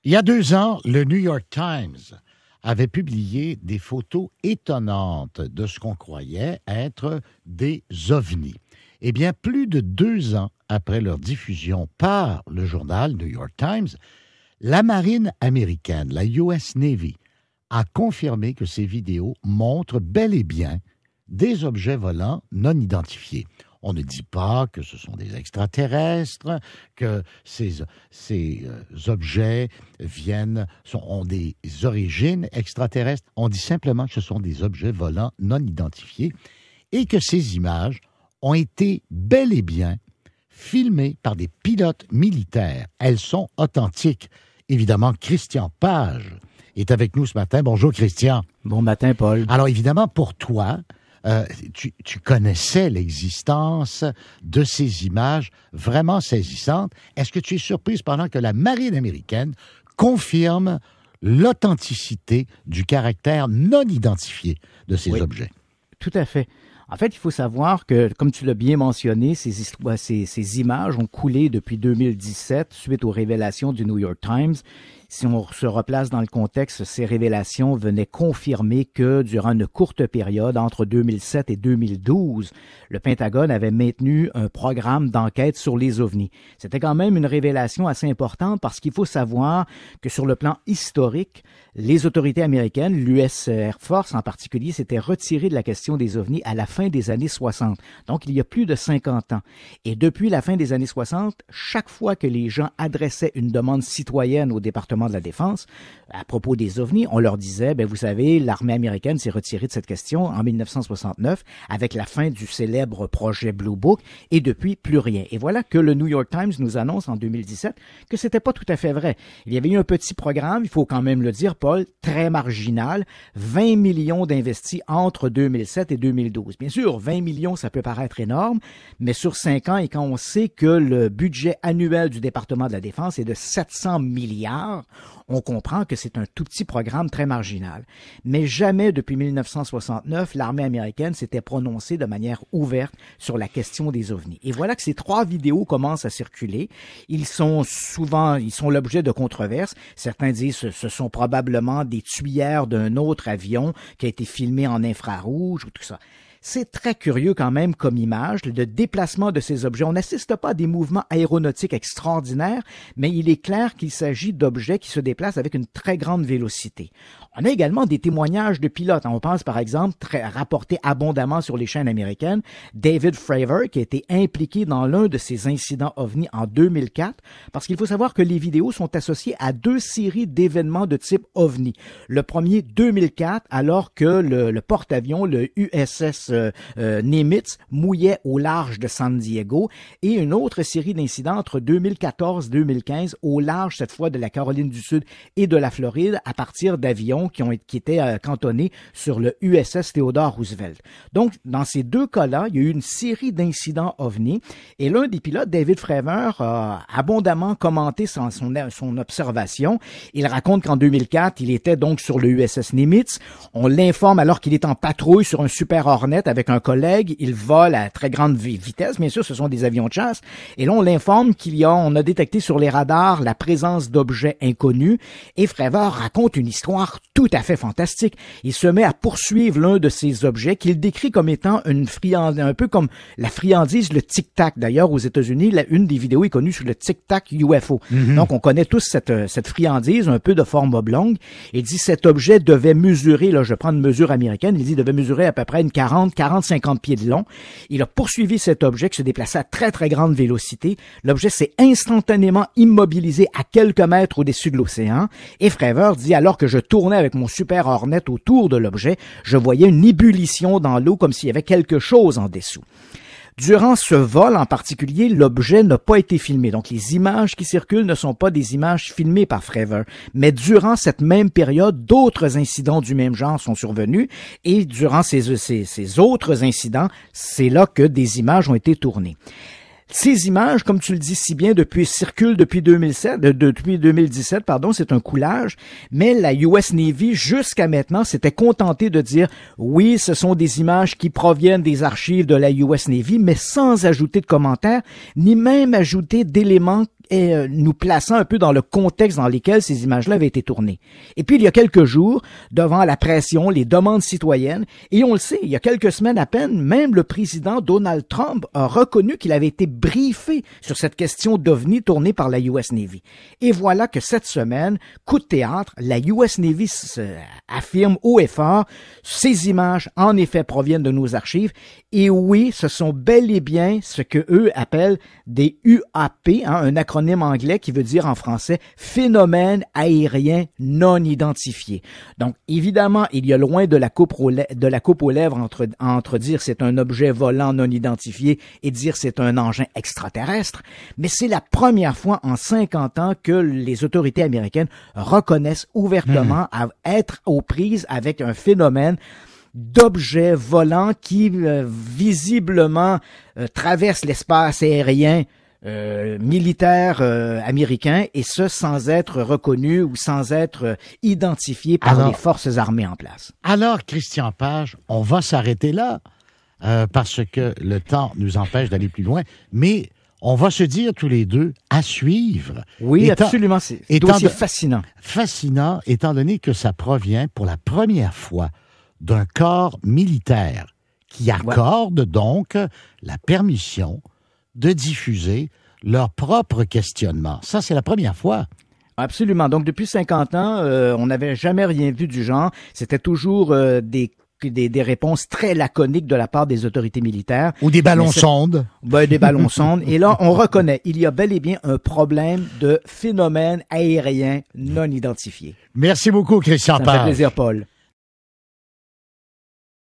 Il y a 2 ans, le New York Times avait publié des photos étonnantes de ce qu'on croyait être des ovnis. Eh bien, plus de 2 ans après leur diffusion par le journal New York Times, la marine américaine, la US Navy, a confirmé que ces vidéos montrent bel et bien des objets volants non identifiés. On ne dit pas que ce sont des extraterrestres, que ces objets ont des origines extraterrestres. On dit simplement que ce sont des objets volants non identifiés et que ces images ont été bel et bien filmées par des pilotes militaires. Elles sont authentiques. Évidemment, Christian Page est avec nous ce matin. Bonjour, Christian. Bon matin, Paul. Alors, évidemment, pour toi, tu connaissais l'existence de ces images vraiment saisissantes. Est-ce que tu es surprise pendant que la marine américaine confirme l'authenticité du caractère non identifié de ces objets? Tout à fait. En fait, il faut savoir que, comme tu l'as bien mentionné, ces images ont coulé depuis 2017 suite aux révélations du New York Times. Si on se replace dans le contexte, ces révélations venaient confirmer que durant une courte période, entre 2007 et 2012, le Pentagone avait maintenu un programme d'enquête sur les ovnis. C'était quand même une révélation assez importante parce qu'il faut savoir que sur le plan historique, les autorités américaines, l'US Air Force en particulier, s'étaient retirées de la question des ovnis à la fin des années 60. Donc, il y a plus de 50 ans. Et depuis la fin des années 60, chaque fois que les gens adressaient une demande citoyenne au département de la Défense à propos des ovnis, on leur disait, vous savez, l'armée américaine s'est retirée de cette question en 1969 avec la fin du célèbre projet Blue Book et depuis plus rien. Et voilà que le New York Times nous annonce en 2017 que c'était pas tout à fait vrai. Il y avait eu un petit programme, il faut quand même le dire, Paul, très marginal, 20 millions d'investis entre 2007 et 2012. Bien sûr, 20 millions, ça peut paraître énorme, mais sur 5 ans, et quand on sait que le budget annuel du département de la Défense est de 700 milliards, on comprend que c'est un tout petit programme très marginal. Mais jamais depuis 1969, l'armée américaine s'était prononcée de manière ouverte sur la question des ovnis. Et voilà que ces 3 vidéos commencent à circuler. Ils sont l'objet de controverses. Certains disent que ce sont probablement des tuyères d'un autre avion qui a été filmé en infrarouge ou tout ça. C'est très curieux quand même comme image, le déplacement de ces objets. On n'assiste pas à des mouvements aéronautiques extraordinaires, mais il est clair qu'il s'agit d'objets qui se déplacent avec une très grande vélocité. On a également des témoignages de pilotes. On pense par exemple, rapporté abondamment sur les chaînes américaines, David Fravor, qui a été impliqué dans l'un de ces incidents ovnis en 2004, parce qu'il faut savoir que les vidéos sont associées à 2 séries d'événements de type ovni. Le premier, 2004, alors que le porte-avions, le USS Nimitz, mouillait au large de San Diego, et une autre série d'incidents entre 2014-2015 au large, cette fois, de la Caroline du Sud et de la Floride, à partir d'avions qui étaient cantonnés sur le USS Theodore Roosevelt. Donc, dans ces 2 cas-là, il y a eu une série d'incidents ovnis, et l'un des pilotes, David Fravor, a abondamment commenté son observation. Il raconte qu'en 2004, il était donc sur le USS Nimitz. On l'informe alors qu'il est en patrouille sur un Super Hornet avec un collègue. Il vole à très grande vitesse. Bien sûr, ce sont des avions de chasse. Et là, on l'informe on a détecté sur les radars la présence d'objets inconnus. Et Fravor raconte une histoire tout à fait fantastique. Il se met à poursuivre l'un de ces objets qu'il décrit comme étant un peu comme la friandise, le tic-tac. D'ailleurs, aux États-Unis, une des vidéos est connue sur le tic-tac UFO. Mm-hmm. Donc, on connaît tous cette friandise, un peu de forme oblongue. Il dit cet objet devait mesurer, là, je prends une mesure américaine, il dit devait mesurer à peu près une 40-50 pieds de long. Il a poursuivi cet objet qui se déplaçait à très, très grande vélocité. L'objet s'est instantanément immobilisé à quelques mètres au-dessus de l'océan. Et Fravor dit, alors que je tournais avec mon Super Hornet autour de l'objet, je voyais une ébullition dans l'eau comme s'il y avait quelque chose en dessous. Durant ce vol en particulier, l'objet n'a pas été filmé. Donc, les images qui circulent ne sont pas des images filmées par Fravor. Mais durant cette même période, d'autres incidents du même genre sont survenus. Et durant ces autres incidents, c'est là que des images ont été tournées. Ces images, comme tu le dis si bien, circulent depuis 2017, c'est un coulage, mais la US Navy, jusqu'à maintenant, s'était contentée de dire, oui, ce sont des images qui proviennent des archives de la US Navy, mais sans ajouter de commentaires, ni même ajouter d'éléments nous plaçant un peu dans le contexte dans lequel ces images-là avaient été tournées. Et puis, il y a quelques jours, devant la pression, les demandes citoyennes, et on le sait, il y a quelques semaines à peine, même le président Donald Trump a reconnu qu'il avait été briefé sur cette question d'OVNI tournée par la US Navy. Et voilà que cette semaine, coup de théâtre, la US Navy affirme haut et fort, ces images, en effet, proviennent de nos archives, et oui, ce sont bel et bien ce que eux appellent des UAP, un acronyme anglais qui veut dire en français phénomène aérien non identifié. Donc, évidemment, il y a loin de la coupe aux lèvres entre dire c'est un objet volant non identifié et dire c'est un engin extraterrestre, mais c'est la première fois en 50 ans que les autorités américaines reconnaissent ouvertement à être aux prises avec un phénomène d'objets volants qui visiblement traversent l'espace aérien militaire américain, et ce sans être reconnu ou sans être identifié par les forces armées en place. Alors, Christian Page, on va s'arrêter là parce que le temps nous empêche d'aller plus loin, mais on va se dire tous les deux à suivre. Oui, absolument, c'est fascinant. Fascinant, étant donné que ça provient pour la première fois d'un corps militaire qui accorde donc la permission de diffuser leur propre questionnement. Ça, c'est la première fois. Absolument. Donc, depuis 50 ans, on n'avait jamais rien vu du genre. C'était toujours des réponses très laconiques de la part des autorités militaires. Ou des ballons sondes. Des ballons sondes. Et là, on reconnaît, il y a bel et bien un problème de phénomène aérien non identifié. Merci beaucoup, Christian Page. Ça me fait plaisir, Paul.